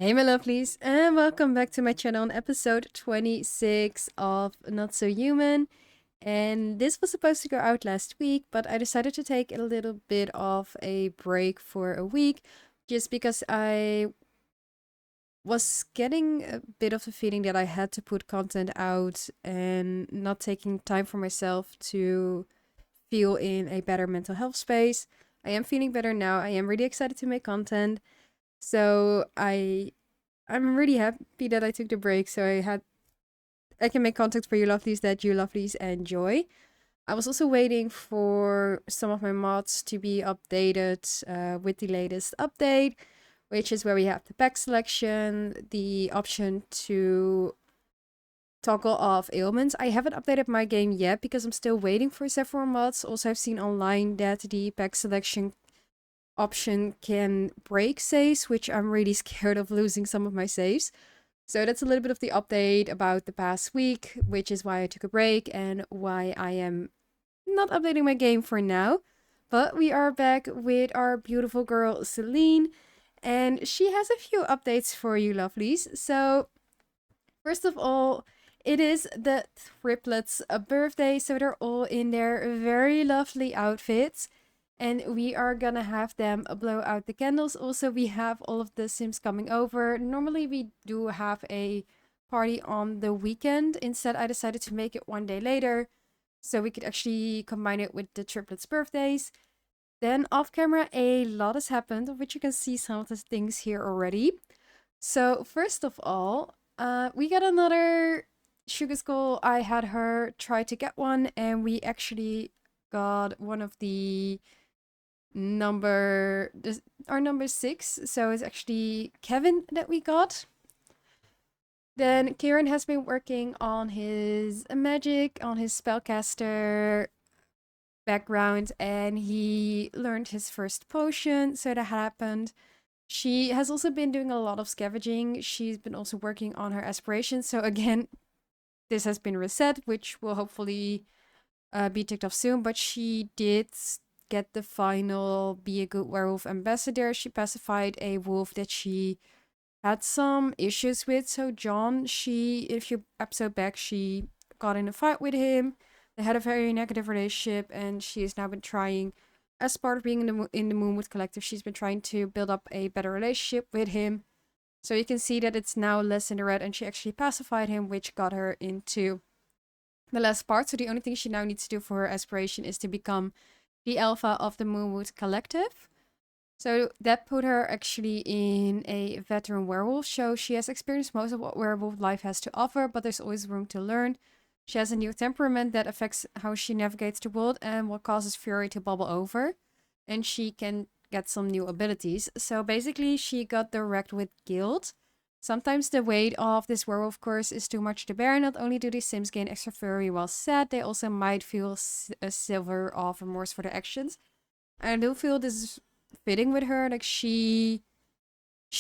Hey my lovelies, and welcome back to my channel on episode 26 of Not So Human. And this was supposed to go out last week, but I decided to take a little bit of a break for a week just because I was getting a bit of the feeling that I had to put content out and not taking time for myself to feel in a better mental health space. I am feeling better now. I am really excited to make content. So I'm really happy that I took the break so I can make content for you lovelies that you lovelies enjoy. I was also waiting for some of my mods to be updated with the latest update, which is where we have the pack selection, the option to toggle off ailments. I haven't updated my game yet because I'm still waiting for several mods. Also, I've seen online that the pack selection option can break saves, which I'm really scared of losing some of my saves. So that's a little bit of the update about the past week, which is why I took a break and why I am not updating my game for now. But we are back with our beautiful girl Selene, and she has a few updates for you lovelies. So first of all, it is the triplets' birthday, so they're all in their very lovely outfits. And we are gonna have them blow out the candles. Also, we have all of the Sims coming over. Normally, we do have a party on the weekend. Instead, I decided to make it one day later so we could actually combine it with the triplets' birthdays. Then, off camera, a lot has happened, of which you can see some of the things here already. So, first of all, we got another sugar skull. I had her try to get one, and we actually got one of the our number 6, so it's actually Kevin that we got. Then Kieran has been working on his magic, on his spellcaster background, and he learned his first potion, so that happened. She has also been doing a lot of scavenging. She's been also working on her aspirations, so again, this has been reset, which will hopefully be ticked off soon, but she did get the final Be a Good Werewolf ambassador. She pacified a wolf that she had some issues with. So John, a few episodes back, she got in a fight with him. They had a very negative relationship, and she has now been trying, as part of being in the Moonwood Collective, she's been trying to build up a better relationship with him. So you can see that it's now less in the red, and she actually pacified him, which got her into the last part. So the only thing she now needs to do for her aspiration is to become the alpha of the Moonwood Collective. So that put her actually in a veteran werewolf. So she has experienced most of what werewolf life has to offer, but there's always room to learn. She has a new temperament that affects how she navigates the world and what causes fury to bubble over. And she can get some new abilities. So basically, she got direct with guilt. Sometimes the weight of this werewolf curse is too much to bear. Not only do these Sims gain extra fury while sad, they also might feel a silver of remorse for their actions. I do feel this is fitting with her. Like she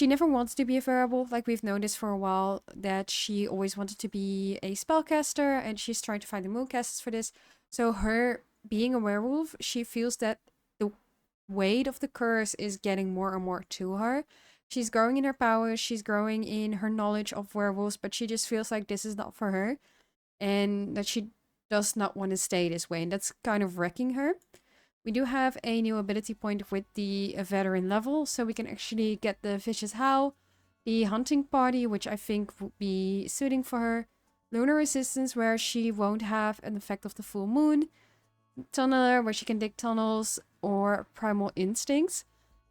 never wants to be a werewolf. Like we've known this for a while, that she always wanted to be a spellcaster, and she's trying to find the Mooncasters for this. So her being a werewolf, she feels that the weight of the curse is getting more and more to her. She's growing in her powers, she's growing in her knowledge of werewolves, but she just feels like this is not for her, and that she does not want to stay this way, and that's kind of wrecking her. We do have a new ability point with the veteran level, so we can actually get the Vicious Howl, the Hunting Party, which I think would be suiting for her, Lunar Resistance, where she won't have an effect of the full moon, Tunneler, where she can dig tunnels, or Primal Instincts.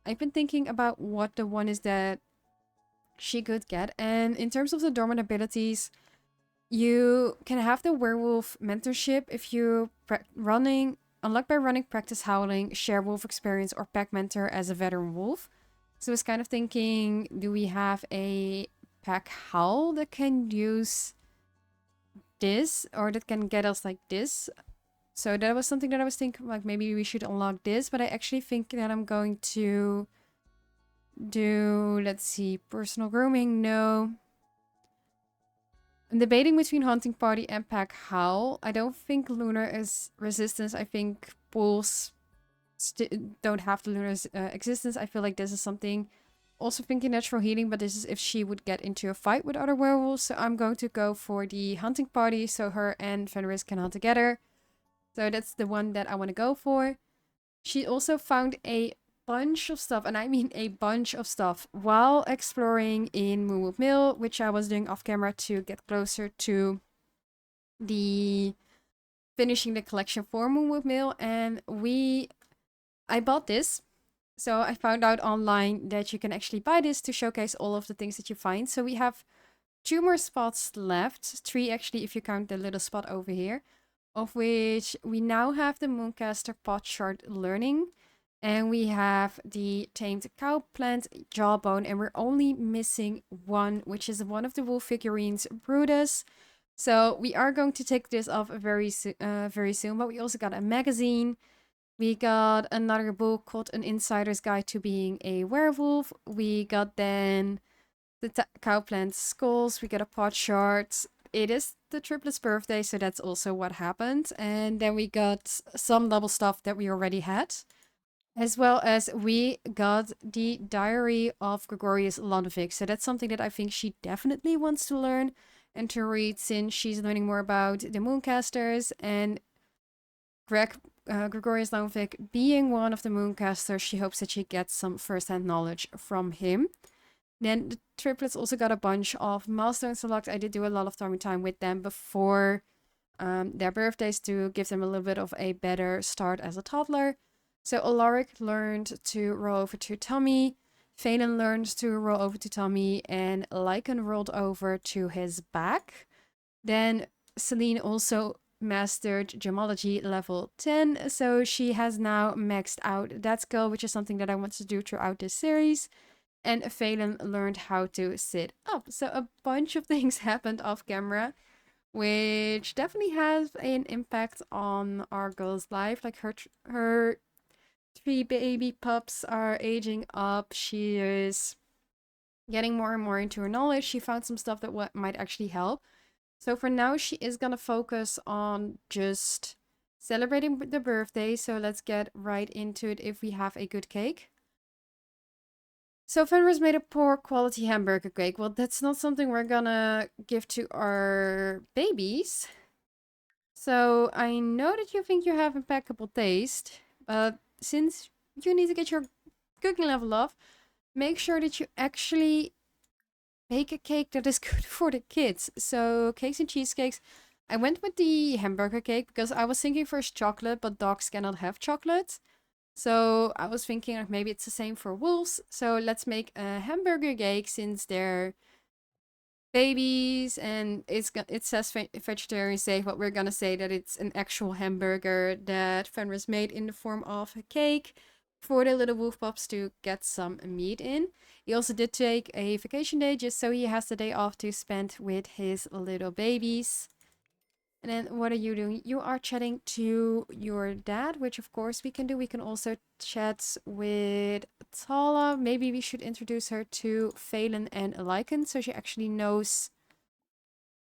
I've been thinking about what the one is that she could get, and in terms of the dormant abilities, you can have the werewolf mentorship if you unlock by running practice howling, share wolf experience, or pack mentor as a veteran wolf. So I was kind of thinking, do we have a pack howl that can use this, or that can get us like this? So that was something that I was thinking, like maybe we should unlock this, but I actually think that I'm going to do, let's see, personal grooming, no. I'm debating between Hunting Party and Pack Howl. I don't think Lunar is resistance. I think Bulls don't have the Lunar existence. I feel like this is something also thinking natural healing, but this is if she would get into a fight with other werewolves. So I'm going to go for the hunting party so her and Fenris can hunt together. So that's the one that I want to go for. She also found a bunch of stuff, and I mean a bunch of stuff, while exploring in Moonwood Mill, which I was doing off camera to get closer to the finishing the collection for Moonwood Mill. And I bought this. So I found out online that you can actually buy this to showcase all of the things that you find. So we have 2 more spots left, 3 actually if you count the little spot over here, of which we now have the Mooncaster pot shard learning, and we have the tamed cow plant jawbone, and we're only missing one, which is one of the wolf figurines, Brutus. So we are going to take this off very soon, but we also got a magazine. We got another book called An Insider's Guide to Being a Werewolf. We got then the cowplant skulls. We got a pot shard. It is the triplets' birthday, so that's also what happened. And then we got some double stuff that we already had. As well as we got the Diary of Gregorius Landovik. So that's something that I think she definitely wants to learn and to read, since she's learning more about the Mooncasters, and Gregorius Landovik being one of the Mooncasters, she hopes that she gets some first-hand knowledge from him. Then the triplets also got a bunch of milestones unlocked. I did do a lot of time with them before their birthdays to give them a little bit of a better start as a toddler. So Alaric learned to roll over to Tommy, Phelan learned to roll over to Tommy, and Lycan rolled over to his back. Then Selene also mastered gemology level 10, so she has now maxed out that skill, which is something that I want to do throughout this series. And Phelan learned how to sit up. So a bunch of things happened off camera, which definitely has an impact on our girl's life. Like her 3 baby pups are aging up. She is getting more and more into her knowledge. She found some stuff that might actually help. So for now, she is gonna focus on just celebrating the birthday. So let's get right into it if we have a good cake. So Fenris made a poor quality hamburger cake. Well, that's not something we're gonna give to our babies. So I know that you think you have impeccable taste, but since you need to get your cooking level up, make sure that you actually bake a cake that is good for the kids. So cakes and cheesecakes. I went with the hamburger cake because I was thinking first chocolate, but dogs cannot have chocolate. So I was thinking like maybe it's the same for wolves. So let's make a hamburger cake since they're babies and it says vegetarian safe, but we're gonna say that it's an actual hamburger that Fenris made in the form of a cake for the little wolf pups to get some meat in. He also did take a vacation day just so he has the day off to spend with his little babies. And then what are you doing? You are chatting to your dad, which of course we can do. We can also chat with Tala. Maybe we should introduce her to Phelan and Lycan so she actually knows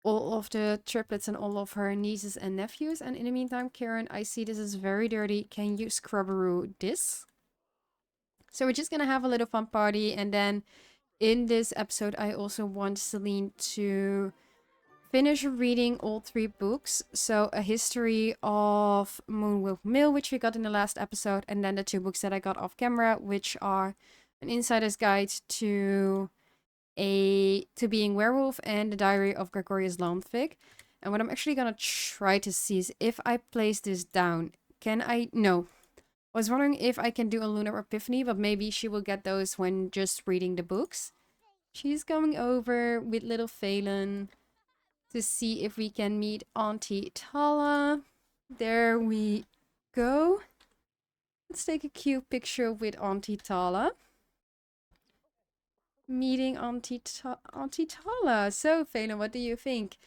all of the triplets and all of her nieces and nephews. And in the meantime, Karen, I see this is very dirty. Can you scrubberoo this? So we're just gonna have a little fun party. And then in this episode, I also want Selene to finish reading all 3 books. So A History of Moonwolf Mill, which we got in the last episode, and then the 2 books that I got off camera, which are An Insider's Guide to Being Werewolf and The Diary of Gregorius Landvik. And what I'm actually gonna try to see is if I place this down, can I? No. I was wondering if I can do a lunar epiphany, but maybe she will get those when just reading the books. She's going over with little Phelan to see if we can meet Auntie Tala. There we go. Let's take a cute picture with Auntie Tala. Meeting Auntie Tala. So, Phelan, what do you think?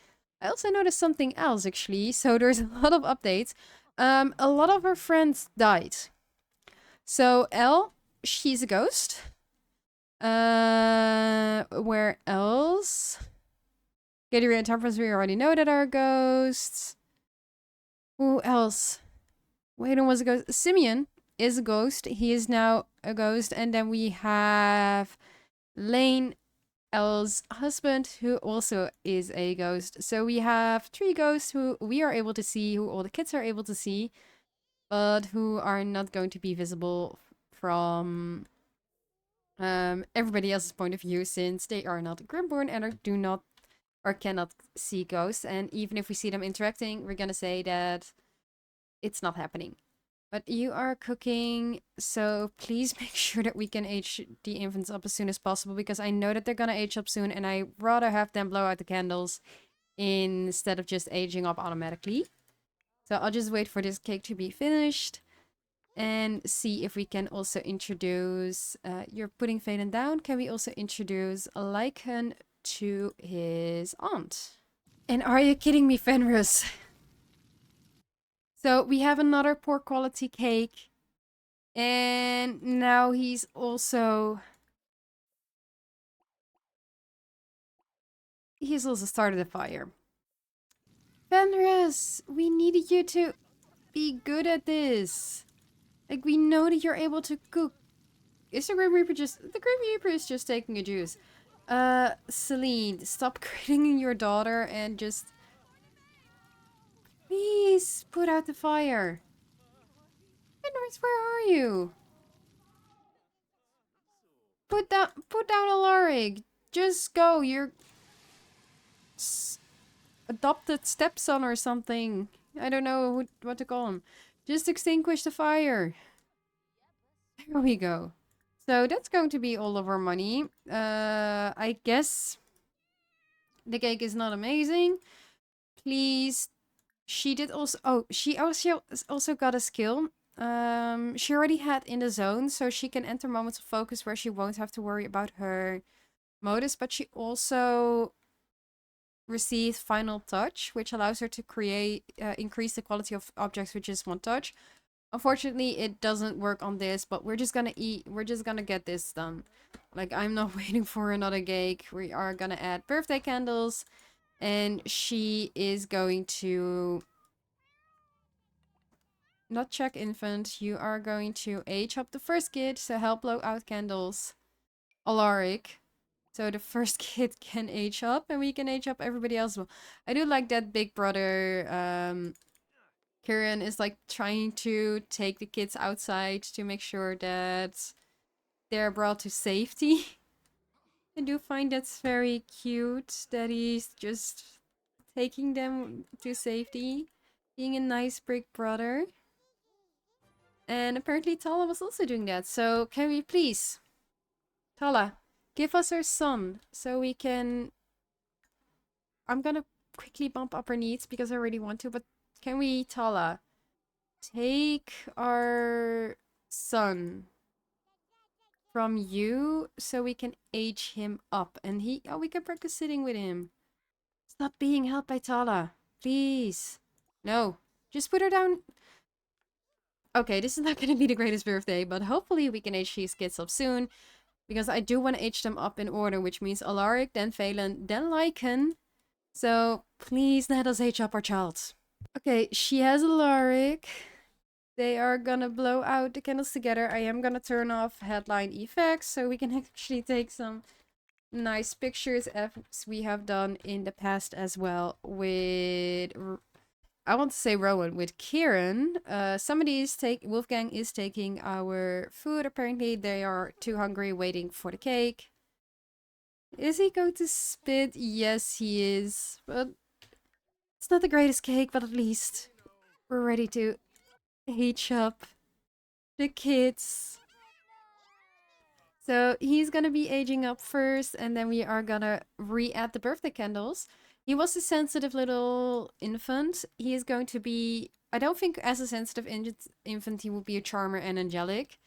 I also noticed something else, actually. So, there's a lot of updates. A lot of her friends died. So, Elle, she's a ghost. Where else? Gatorade and Temperance, we already know that are ghosts. Who else? Wayden was a ghost. Simeon is a ghost. He is now a ghost. And then we have Lane, Elle's husband, who also is a ghost. So we have 3 ghosts who we are able to see, who all the kids are able to see, but who are not going to be visible from everybody else's point of view, since they are not Grimborn and do not or cannot see ghosts. And even if we see them interacting, we're gonna say that it's not happening. But you are cooking, so please make sure that we can age the infants up as soon as possible, because I know that they're gonna age up soon, and I rather have them blow out the candles instead of just aging up automatically. So I'll just wait for this cake to be finished and see if we can also introduce... you're putting Phelan down. Can we also introduce Lycan to his aunt? And are you kidding me, Fenris? So we have another poor quality cake. And now he's also... He's also started a fire. Fenris, we needed you to be good at this. Like, we know that you're able to cook. Is the Grim Reaper just... The Grim Reaper is just taking a juice. Selene, stop critting your daughter and just... Please, put out the fire. Fenris, where are you? Put down Alaric. Just go, your adopted stepson or something. I don't know what to call him. Just extinguish the fire. There we go. So that's going to be all of our money. I guess the cake is not amazing. Please. She did also... Oh, she also got a skill. She already had in the zone, so she can enter moments of focus where she won't have to worry about her modus. But she also received final touch, which allows her to create increase the quality of objects with just 1 touch. Unfortunately, it doesn't work on this, but we're just gonna get this done. Like, I'm not waiting for another cake. We are gonna add birthday candles, and she is going to not check infant. You are going to age up the first kid, so help blow out candles. Alaric. So the first kid can age up, and we can age up everybody else. Well, I do like that big brother, Kieran is like trying to take the kids outside to make sure that they're brought to safety. I do find that's very cute that he's just taking them to safety, being a nice big brother. And apparently Tala was also doing that. So can we please, Tala, give us her son so we can... I'm gonna quickly bump up her needs because I really want to, but can we, Tala, take our son from you so we can age him up, and we can practice sitting with him. Stop being held by Tala, please. No, just put her down. Okay, this is not going to be the greatest birthday, but hopefully we can age these kids up soon, because I do want to age them up in order, which means Alaric, then Phelan, then Lycan. So please let us age up our child. Okay, she has Alaric. They are gonna blow out the candles together. I am gonna turn off headline effects so we can actually take some nice pictures, as we have done in the past as well with... I want to say Rowan, with Kieran. Wolfgang is taking our food. Apparently they are too hungry waiting for the cake. Is he going to spit? Yes, he is. But it's not the greatest cake, but at least we're ready to age up the kids. So he's gonna be aging up first, and then we are gonna re-add the birthday candles. He was a sensitive little infant. He is going to be... I don't think as a sensitive infant he would be a charmer and angelic.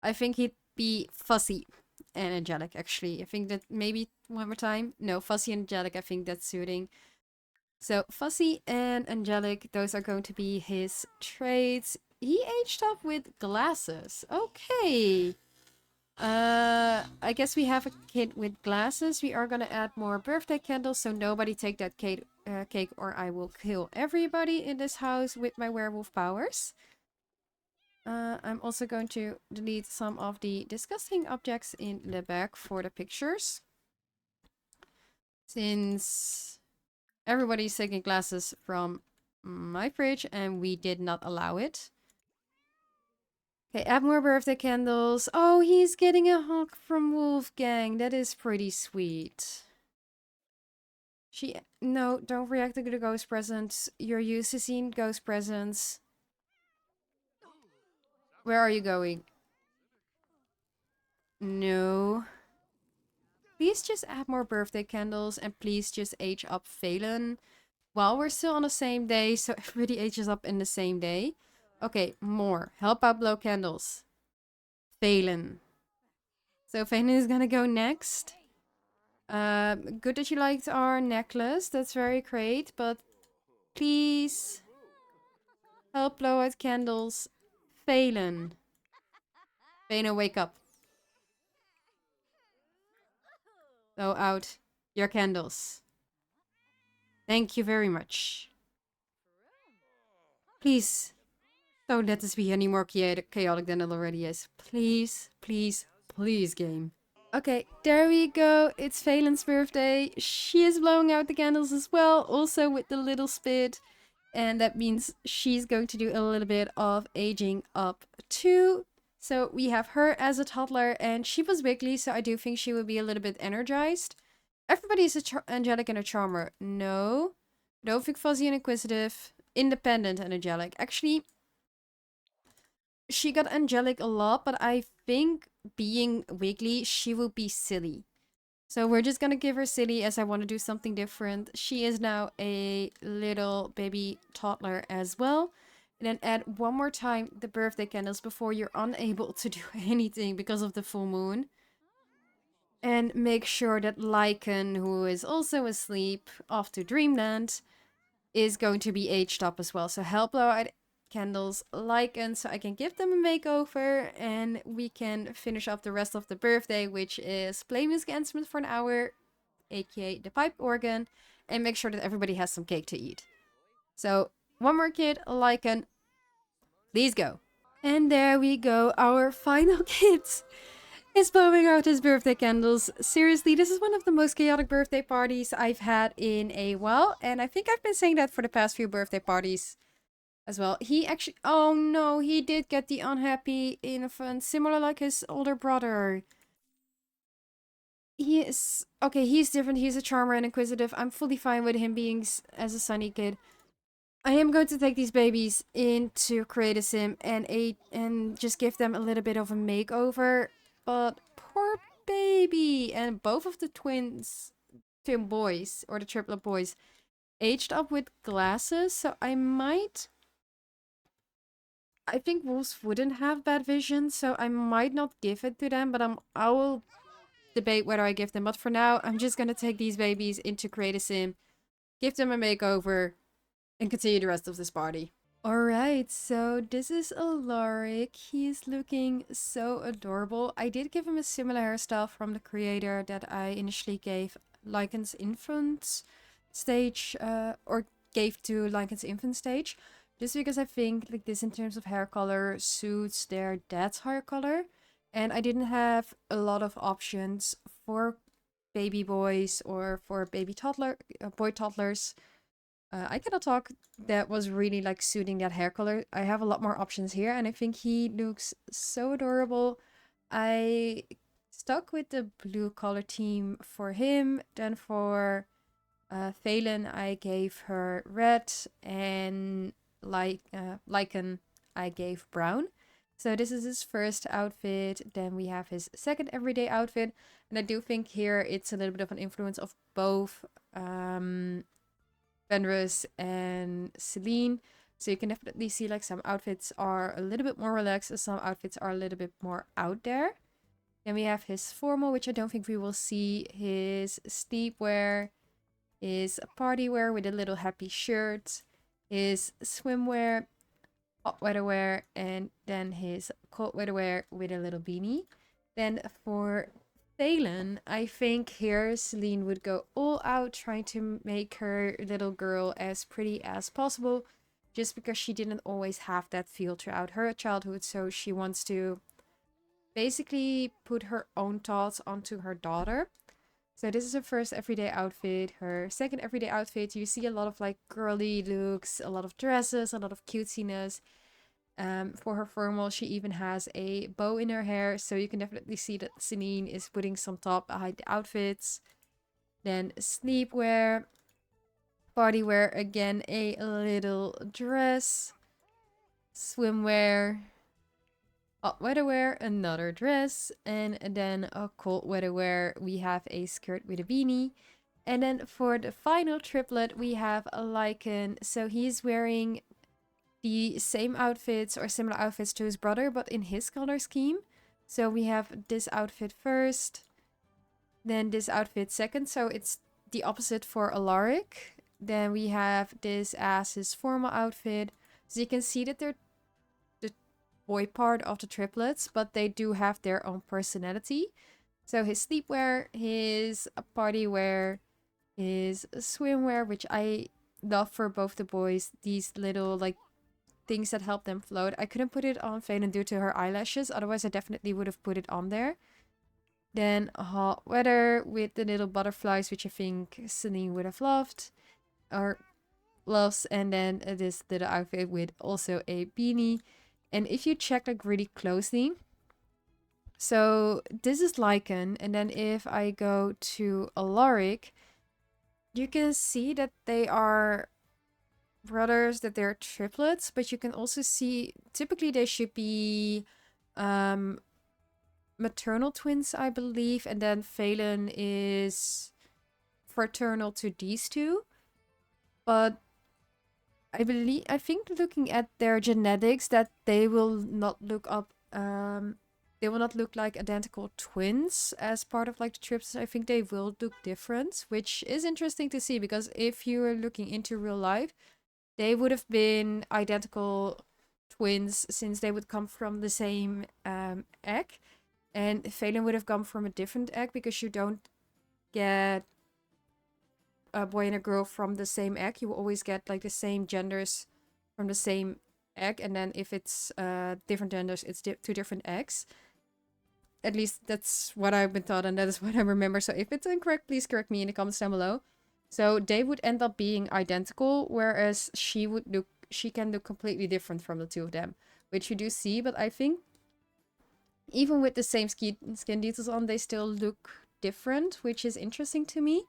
I think he'd be fussy and angelic, actually. I think that maybe one more time. No, fussy and angelic, I think that's suiting. So fussy and angelic, those are going to be his traits. He aged up with glasses. Okay. I guess we have a kid with glasses. We are gonna add more birthday candles, so nobody take that cake or I will kill everybody in this house with my werewolf powers. I'm also going to delete some of the disgusting objects in the bag for the pictures. Since everybody's taking glasses from my fridge and we did not allow it. Okay, add more birthday candles. Oh, he's getting a hug from Wolfgang. That is pretty sweet. No, don't react to the ghost presents. You're used to seeing ghost presents. Where are you going? No. Please just add more birthday candles and please just age up Valen while we're still on the same day, so everybody ages up in the same day. Okay, more. Help out blow candles. Valen. So Valen is gonna go next. Good that you liked our necklace. That's very great, but please help blow out candles. Valen. Valen, wake up. Blow out your candles. Thank you very much. Please, don't let this be any more chaotic than it already is. Please, please, please, game. Okay, there we go. It's Valen's birthday. She is blowing out the candles as well, also with the little spit. And that means she's going to do a little bit of aging up too. So we have her as a toddler, and she was wiggly, so I do think she will be a little bit energized. Everybody is angelic and a charmer. No. Don't think fuzzy and inquisitive. Independent and angelic. Actually, she got angelic a lot, but I think being wiggly, she will be silly. So we're just gonna give her silly as I want to do something different. She is now a little baby toddler as well. And then add one more time the birthday candles before you're unable to do anything because of the full moon. And make sure that Lycan, who is also asleep off to Dreamland, is going to be aged up as well. So help blow out candles, Lycan, so I can give them a makeover. And we can finish up the rest of the birthday, which is play music instrument for an hour, aka the pipe organ, and make sure that everybody has some cake to eat. So one more kid, Lycan, please go. And there we go, our final kid is blowing out his birthday candles. Seriously, this is one of the most chaotic birthday parties I've had in a while. And I think I've been saying that for the past few birthday parties as well. He actually... Oh no, he did get the unhappy infant, similar like his older brother. He is... Okay, he's different. He's a charmer and inquisitive. I'm fully fine with him being as a sunny kid. I am going to take these babies into Create a Sim and just give them a little bit of a makeover. But poor baby. And both of the twin boys, or the triplet boys, aged up with glasses. So I think wolves wouldn't have bad vision, so I might not give it to them, but I will debate whether I give them. But for now, I'm just gonna take these babies into Create a Sim, give them a makeover, and continue the rest of this party. Alright, so this is Alaric. He's looking so adorable. I did give him a similar hairstyle from the creator that I initially gave Lycan's infant stage, or gave to Lycan's infant stage. Just because I think like this in terms of hair color suits their dad's hair color. And I didn't have a lot of options for baby boys or for baby toddler, boy toddlers. I cannot talk that was really like suiting that hair color. I have a lot more options here and I think he looks so adorable. I stuck with the blue color theme for him. Then for Valen I gave her red, and Lycan I gave brown. So this is his first outfit. Then we have his second everyday outfit. And I do think here it's a little bit of an influence of both Fenris and Selene. So you can definitely see like some outfits are a little bit more relaxed and some outfits are a little bit more out there. Then we have his formal, which I don't think we will see. His sleepwear, his party wear with a little happy shirt, his swimwear, hot weather wear, and then his cold weather wear with a little beanie. Then for Valen, I think here Selene would go all out trying to make her little girl as pretty as possible. just because she didn't always have that feel throughout her childhood. So she wants to basically put her own thoughts onto her daughter. So this is her first everyday outfit. Her second everyday outfit, you see a lot of like girly looks, a lot of dresses, a lot of cutesiness. For her formal, she even has a bow in her hair, so you can definitely see that Selene is putting some thought behind the outfits. Then sleepwear, party wear, again a little dress, swimwear, hot weather wear, another dress, and then a cold weather wear, we have a skirt with a beanie. And then for the final triplet, we have a Lycan. So he's wearing the same outfits or similar outfits to his brother, but in his color scheme. So we have this outfit first, then this outfit second. So it's the opposite for Alaric. Then we have this as his formal outfit. So you can see that they're the boy part of the triplets, but they do have their own personality. So his sleepwear, his party wear, his swimwear, which I love for both the boys. These little like things that help them float. I couldn't put it on Phelan due to her eyelashes. Otherwise, I definitely would have put it on there. Then hot weather with the little butterflies, which I think Selene would have loved. Or loves. And then this little outfit with also a beanie. And if you check like really closely, so this is Lycan. And then if I go to Alaric, you can see that they are brothers, that they're triplets, but you can also see typically they should be maternal twins, I believe, and then Phelan is fraternal to these two. But I think looking at their genetics that they will not look up they will not look like identical twins as part of like the trips. I think they will look different, which is interesting to see because if you are looking into real life, they would have been identical twins since they would come from the same egg. And Phelan would have come from a different egg because you don't get a boy and a girl from the same egg. You will always get like the same genders from the same egg. And then if it's different genders, it's two different eggs. At least that's what I've been taught and that is what I remember. So if it's incorrect, please correct me in the comments down below. So they would end up being identical, whereas she can look completely different from the two of them, which you do see. But I think even with the same skin details on, they still look different, which is interesting to me.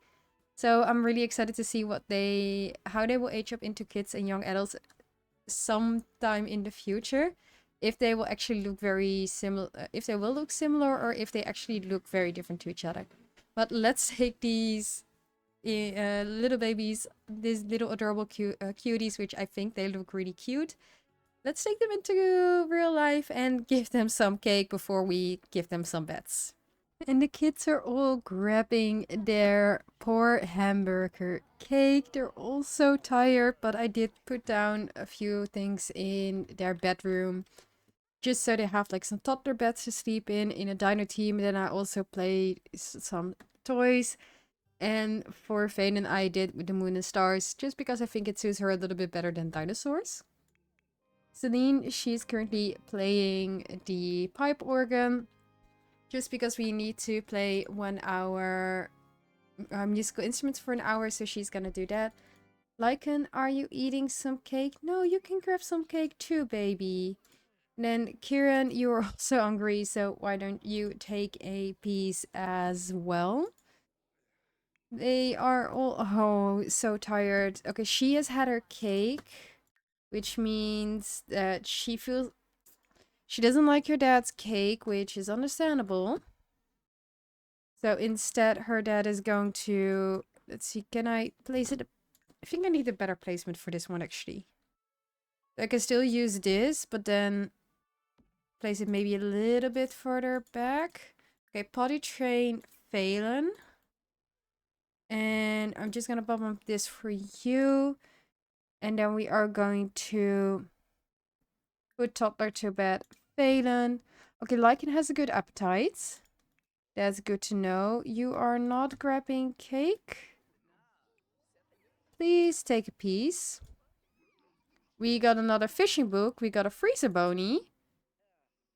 So I'm really excited to see how they will age up into kids and young adults sometime in the future. If they will actually look very similar, if they will look similar, or if they actually look very different to each other. But let's take these little babies, these little adorable cuties, which I think they look really cute. Let's take them into real life and give them some cake before we give them some beds. And the kids are all grabbing their poor hamburger cake. They're all so tired, but I did put down a few things in their bedroom just so they have like some toddler beds to sleep in a diner team. Then I also played some toys. And for Vane and I did with the moon and stars, just because I think it suits her a little bit better than dinosaurs. Selene, she's currently playing the pipe organ, just because we need to play 1 hour musical instruments for an hour, so she's gonna do that. Lycan, are you eating some cake? No, you can grab some cake too, baby. And then Kieran, you're also hungry, so why don't you take a piece as well? They are all so tired. Okay, she has had her cake, which means that she doesn't like her dad's cake, which is understandable. So instead, her dad is going to, let's see, can I place it? I think I need a better placement for this one, actually. I can still use this, but then place it maybe a little bit further back. Okay, potty train Phelan. And I'm just going to bump up this for you. And then we are going to put toddler to bed Phelan. Okay, Lycan has a good appetite. That's good to know. You are not grabbing cake. Please take a piece. We got another fishing book. We got a freezer bony.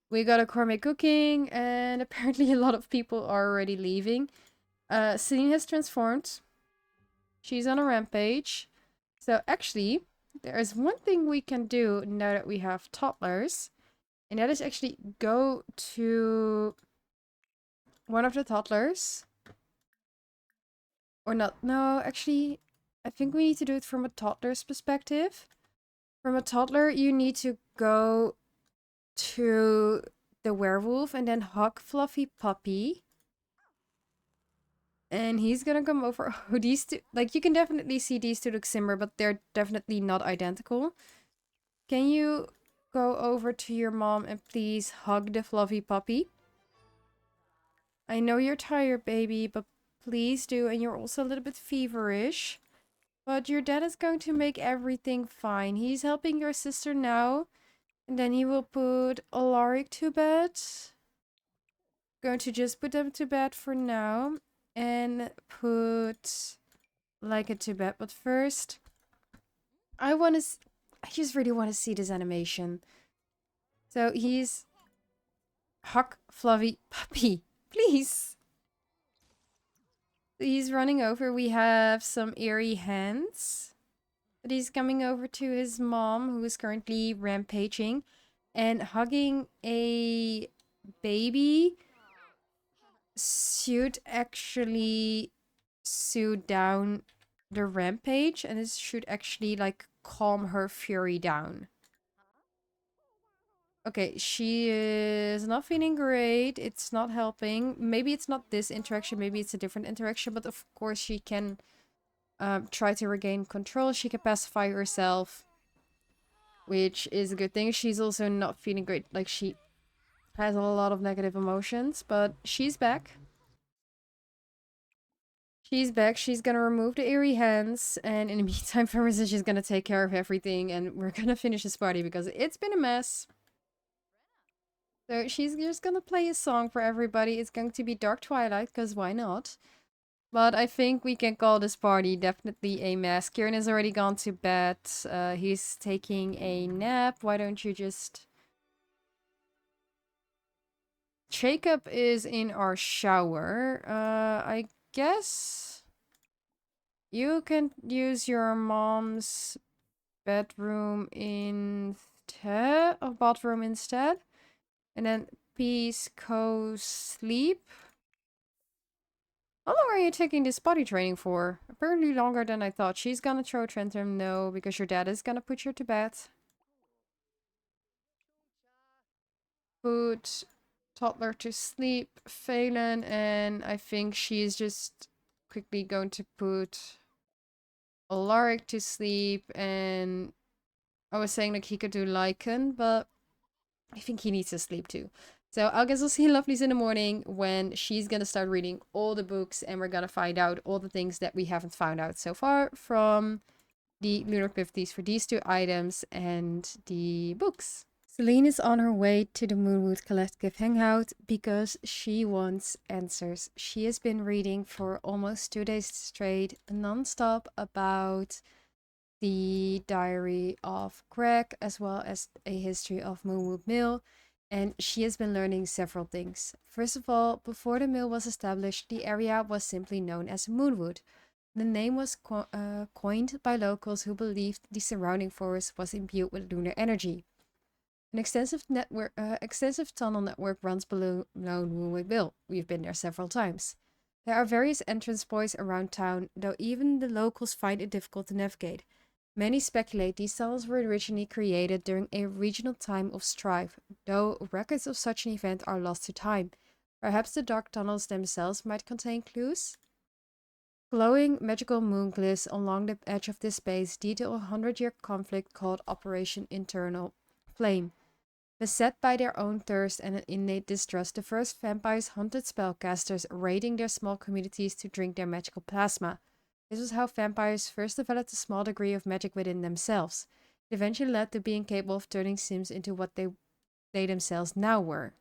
We got a gourmet cooking, and apparently a lot of people are already leaving. Selene has transformed. She's on a rampage. So actually, there is one thing we can do now that we have toddlers. And that is actually go to one of the toddlers. Or not. No, actually, I think we need to do it from a toddler's perspective. From a toddler, you need to go to the werewolf and then hug Fluffy Puppy. And he's gonna come over. Oh, these two, like, you can definitely see these two look similar, but they're definitely not identical. Can you go over to your mom and please hug the Fluffy Puppy? I know you're tired, baby, but please do. And you're also a little bit feverish. But your dad is going to make everything fine. He's helping your sister now. And then he will put Alaric to bed. Going to just put them to bed for now. And put Leica to bed. But first, I just really want to see this animation. So he's... Hug Fluffy Puppy. Please. He's running over. We have some eerie hands. But he's coming over to his mom, who is currently rampaging, and hugging a baby should actually soothe down the rampage, and this should actually, like, calm her fury down. Okay, she is not feeling great. It's not helping. Maybe it's not this interaction. Maybe it's a different interaction. But of course, she can try to regain control. She can pacify herself, which is a good thing. She's also not feeling great. Like, she has a lot of negative emotions. But she's back. She's back. She's gonna remove the eerie hands. And in the meantime, Ferris is just gonna take care of everything. And we're gonna finish this party because it's been a mess. So she's just gonna play a song for everybody. It's going to be Dark Twilight, because why not? But I think we can call this party definitely a mess. Kieran has already gone to bed. He's taking a nap. Why don't you just... Jacob is in our shower. I guess... You can use your mom's bedroom instead, or bathroom instead. And then peace, sleep. How long are you taking this body training for? Apparently longer than I thought. She's gonna throw a tantrum, no, because your dad is gonna put you to bed. Put toddler to sleep, Phelan, and I think she's just quickly going to put Alaric to sleep, and I was saying like he could do Lycan, but I think he needs to sleep too. So I guess we'll see Lovelies in the morning when she's gonna start reading all the books and we're gonna find out all the things that we haven't found out so far from the lunar 50s for these two items and the books. Selene is on her way to the Moonwood Collective Hangout because she wants answers. She has been reading for almost 2 days straight, non-stop, about the diary of Greg, as well as a history of Moonwood Mill, and she has been learning several things. First of all, before the mill was established, the area was simply known as Moonwood. The name was coined by locals who believed the surrounding forest was imbued with lunar energy. An extensive tunnel network runs below Moonwood Mill. We've been there several times. There are various entrance points around town, though even the locals find it difficult to navigate. Many speculate these tunnels were originally created during a regional time of strife, though records of such an event are lost to time. Perhaps the dark tunnels themselves might contain clues? Glowing magical moon glyphs along the edge of this space detail a 100-year conflict called Operation Internal Flame. Beset by their own thirst and an innate distrust, the first vampires hunted spellcasters, raiding their small communities to drink their magical plasma. This was how vampires first developed a small degree of magic within themselves. It eventually led to being capable of turning Sims into what they themselves now were.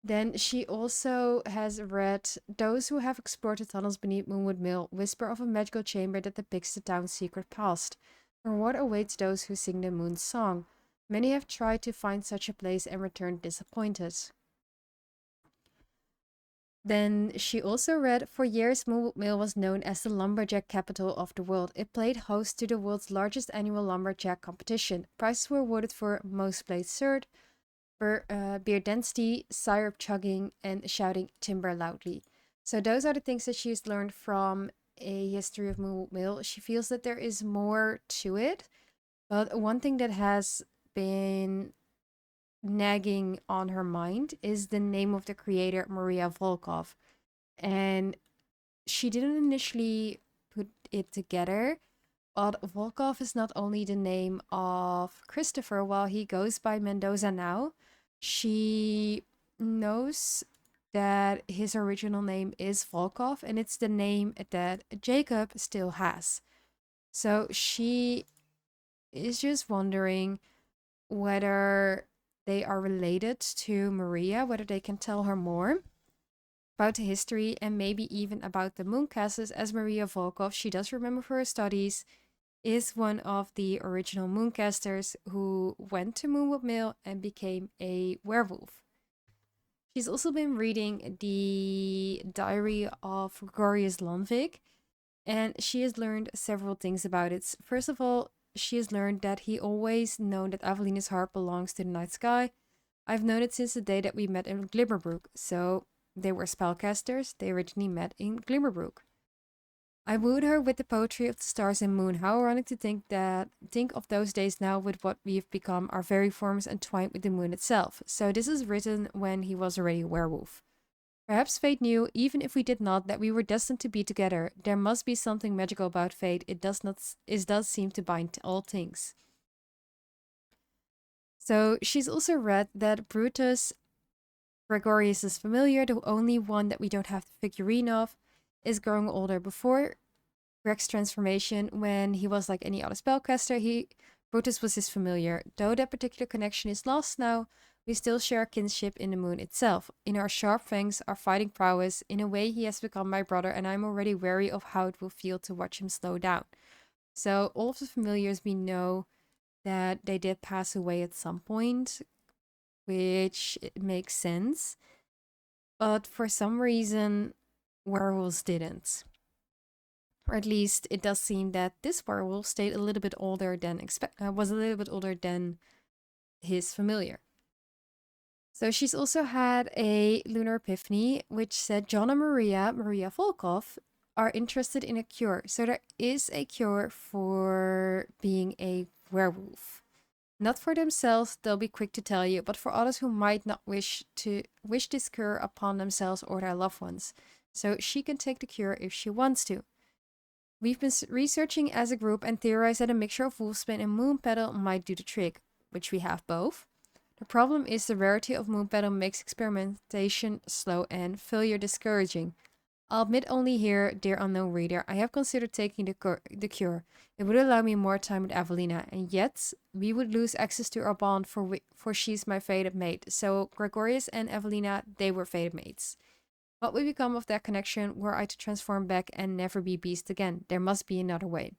Then she also has read Those who have explored the tunnels beneath Moonwood Mill whisper of a magical chamber that depicts the town's secret past. Or what awaits those who sing the moon's song? Many have tried to find such a place and returned disappointed. Then she also read, for years Moonwood Mill was known as the lumberjack capital of the world. It played host to the world's largest annual lumberjack competition. Prizes were awarded for most played third, beer density, syrup chugging, and shouting timber loudly. So those are the things that she's learned from a history of Moonwood Mill. She feels that there is more to it, but one thing that has been nagging on her mind is the name of the creator, Maria Volkov. And she didn't initially put it together, but Volkov is not only the name of Christopher while he goes by Mendoza now, she knows that his original name is Volkov and it's the name that Jacob still has. So she is just wondering whether they are related to Maria, whether they can tell her more about the history and maybe even about the Mooncasters, as Maria Volkov, she does remember for her studies, is one of the original Mooncasters who went to Moonwood Mill and became a werewolf. She's also been reading the diary of Gregorius Lonvik, and she has learned several things about it. First of all, she has learned that he always known that Evelina's heart belongs to the night sky. I've known it since the day that we met in Glimmerbrook. So they were spellcasters. They originally met in Glimmerbrook. I wooed her with the poetry of the stars and moon. How ironic to think of those days now with what we've become, our very forms entwined with the moon itself. So this is written when he was already a werewolf. Perhaps fate knew, even if we did not, that we were destined to be together. There must be something magical about fate. It does seem to bind all things. So she's also read that Brutus, Gregorius' familiar, the only one that we don't have the figurine of, is growing older. Before Greg's transformation, when he was like any other spellcaster, Brutus was his familiar. Though that particular connection is lost now, we still share kinship in the moon itself. In our sharp fangs, our fighting prowess, in a way he has become my brother, and I'm already wary of how it will feel to watch him slow down. So all of the familiars we know that they did pass away at some point, which makes sense. But for some reason, werewolves didn't. Or at least it does seem that this werewolf stayed a little bit older than was a little bit older than his familiar. So she's also had a lunar epiphany, which said John and Maria Volkov, are interested in a cure. So there is a cure for being a werewolf. Not for themselves, they'll be quick to tell you, but for others who might not wish this cure upon themselves or their loved ones. So she can take the cure if she wants to. We've been researching as a group and theorized that a mixture of wolfsbane and moon petal might do the trick, which we have both. The problem is the rarity of moon petal makes experimentation slow and failure discouraging. I'll admit only here, dear unknown reader, I have considered taking the cure. It would allow me more time with Evelina, and yet we would lose access to our bond for she's my fated mate. So Gregorius and Evelina, they were fated mates. What would become of that connection were I to transform back and never be beast again? There must be another way.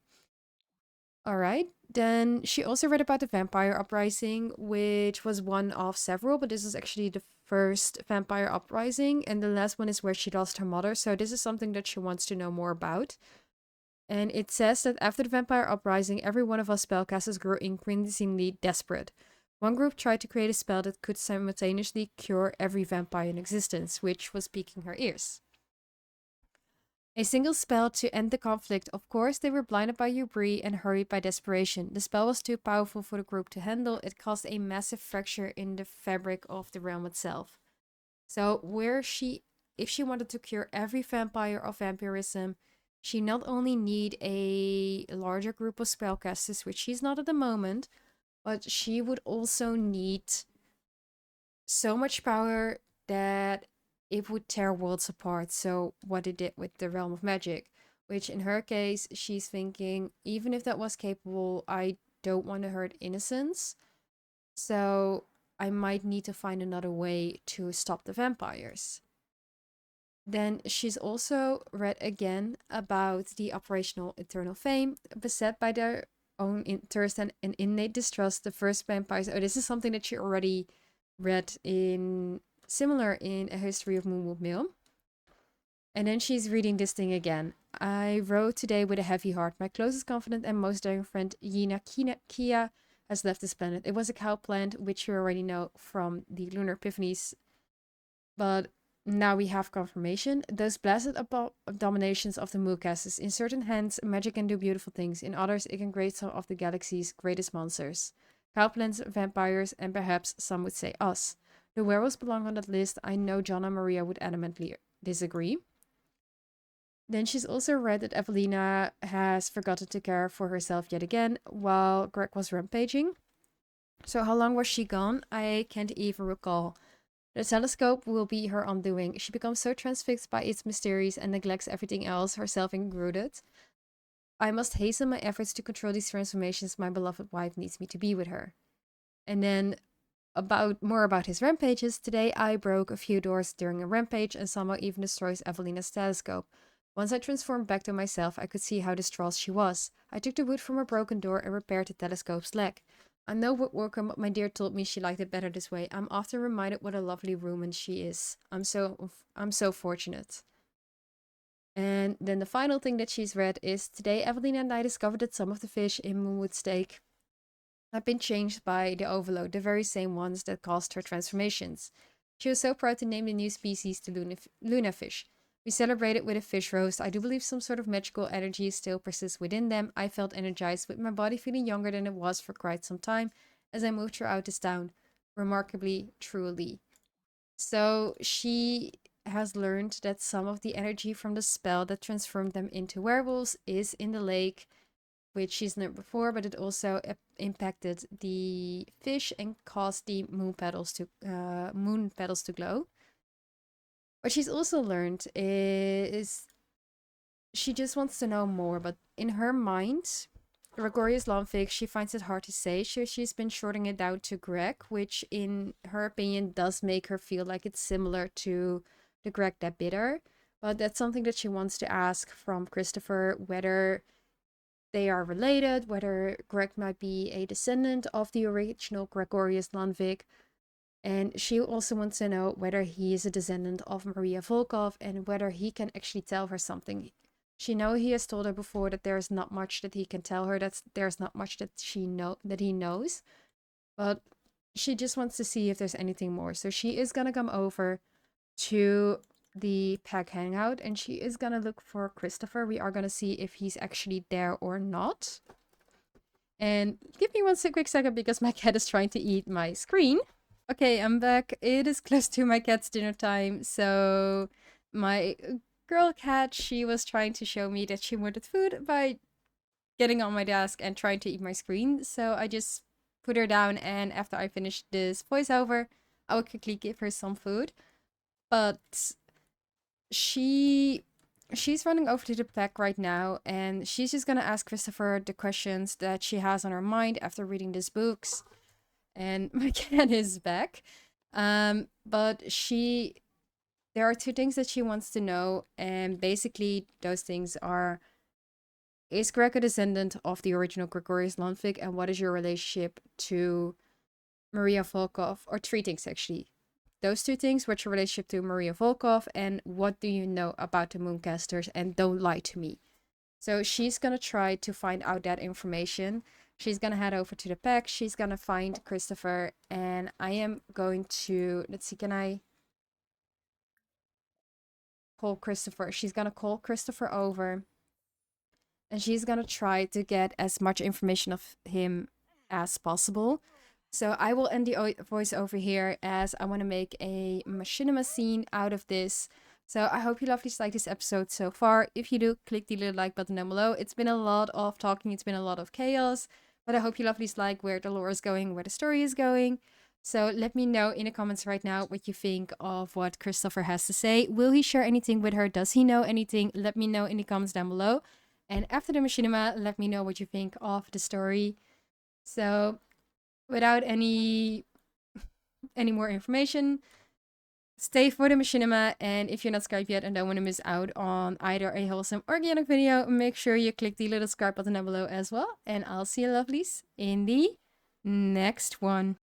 All right. Then she also read about the vampire uprising, which was one of several, but this is actually the first vampire uprising, and the last one is where she lost her mother. So this is something that she wants to know more about. And it says that after the vampire uprising, every one of us spellcasters grew increasingly desperate. One group tried to create a spell that could simultaneously cure every vampire in existence, which was piquing her ears. A single spell to end the conflict. Of course, they were blinded by Ubri and hurried by desperation. The spell was too powerful for the group to handle. It caused a massive fracture in the fabric of the realm itself. So, if she wanted to cure every vampire of vampirism, she not only need a larger group of spellcasters, which she's not at the moment, but she would also need so much power that it would tear worlds apart. So what it did with the realm of magic, which in her case, she's thinking, even if that was capable, I don't want to hurt innocents. So I might need to find another way to stop the vampires. Then she's also read again about the operational Eternal Flame, beset by their own interest and an innate distrust. The first vampires. Oh, this is something that she already read in similar in A History of Moonwood Mill. And then she's reading this thing again. I wrote today with a heavy heart. My closest confidant and most daring friend, Kia, has left this planet. It was a cow plant, which you already know from the Lunar Epiphanies. But now we have confirmation. Those blasted abominations of the Mooncasters. In certain hands, magic can do beautiful things. In others, it can create some of the galaxy's greatest monsters. Cowplants, vampires, and perhaps some would say us. The werewolves belong on that list. I know John and Maria would adamantly disagree. Then she's also read that Evelina has forgotten to care for herself yet again while Greg was rampaging. So how long was she gone? I can't even recall. The telescope will be her undoing. She becomes so transfixed by its mysteries and neglects everything else, herself included. I must hasten my efforts to control these transformations. My beloved wife needs me to be with her. And then more about his rampages. Today I broke a few doors during a rampage and somehow even destroys Evelina's telescope. Once I transformed back to myself, I could see how distraught she was. I took the wood from a broken door and repaired the telescope's leg. I'm no woodworker, but my dear told me she liked it better this way. I'm often reminded what a lovely woman she is. I'm so fortunate. And then the final thing that she's read is today Evelina and I discovered that some of the fish in Moonwood Steak had been changed by the Overload, the very same ones that caused her transformations. She was so proud to name the new species the Luna fish. We celebrated with a fish roast. I do believe some sort of magical energy still persists within them. I felt energized, with my body feeling younger than it was for quite some time as I moved throughout this town. Remarkably, truly. So she has learned that some of the energy from the spell that transformed them into werewolves is in the lake, which she's learned before, but it also impacted the fish and caused the moon petals to glow. What she's also learned is she just wants to know more, but in her mind, Gregorius Lomvik, she finds it hard to say. She's been shorting it down to Greg, which in her opinion does make her feel like it's similar to the Greg that bit her. But that's something that she wants to ask from Christopher, whether they are related, whether Greg might be a descendant of the original Gregorius Lomvik. And she also wants to know whether he is a descendant of Maria Volkov and whether he can actually tell her something. She knows he has told her before that there's not much that he can tell her, that there's not much that he knows. But she just wants to see if there's anything more. So she is gonna come over to the pack hangout and she is gonna look for Christopher. We are gonna see if he's actually there or not. And give me one quick second because my cat is trying to eat my screen. Okay, I'm back. It is close to my cat's dinner time, so my girl cat, she was trying to show me that she wanted food by getting on my desk and trying to eat my screen. So I just put her down, and after I finish this voiceover, I will quickly give her some food. But she's running over to the pack right now, and she's just gonna ask Christopher the questions that she has on her mind after reading these books. And my cat is back. But there are two things that she wants to know, and basically those things are: is Greg a descendant of the original Gregorius Lomvik, and what is your relationship to Maria Volkov? Or three things actually. Those two things: what's your relationship to Maria Volkov, and what do you know about the Mooncasters, and don't lie to me. So she's gonna try to find out that information. She's gonna head over to the pack. She's gonna find Christopher, and I am going to, let's see, can I call Christopher? She's gonna call Christopher over, and she's gonna try to get as much information of him as possible. So I will end the voice over here as I want to make a machinima scene out of this. So I hope you lovelies like this episode so far. If you do, click the little like button down below. It's been a lot of talking, it's been a lot of chaos, but I hope you lovelies like where the lore is going, where the story is going. So let me know in the comments right now what you think of what Christopher has to say. Will he share anything with her? Does he know anything? Let me know in the comments down below. And after the machinima, let me know what you think of the story. So without any more information, Stay for the machinima, and if you're not subscribed yet and don't want to miss out on either a wholesome organic video, make sure you click the little subscribe button down below as well. And I'll see you lovelies in the next one.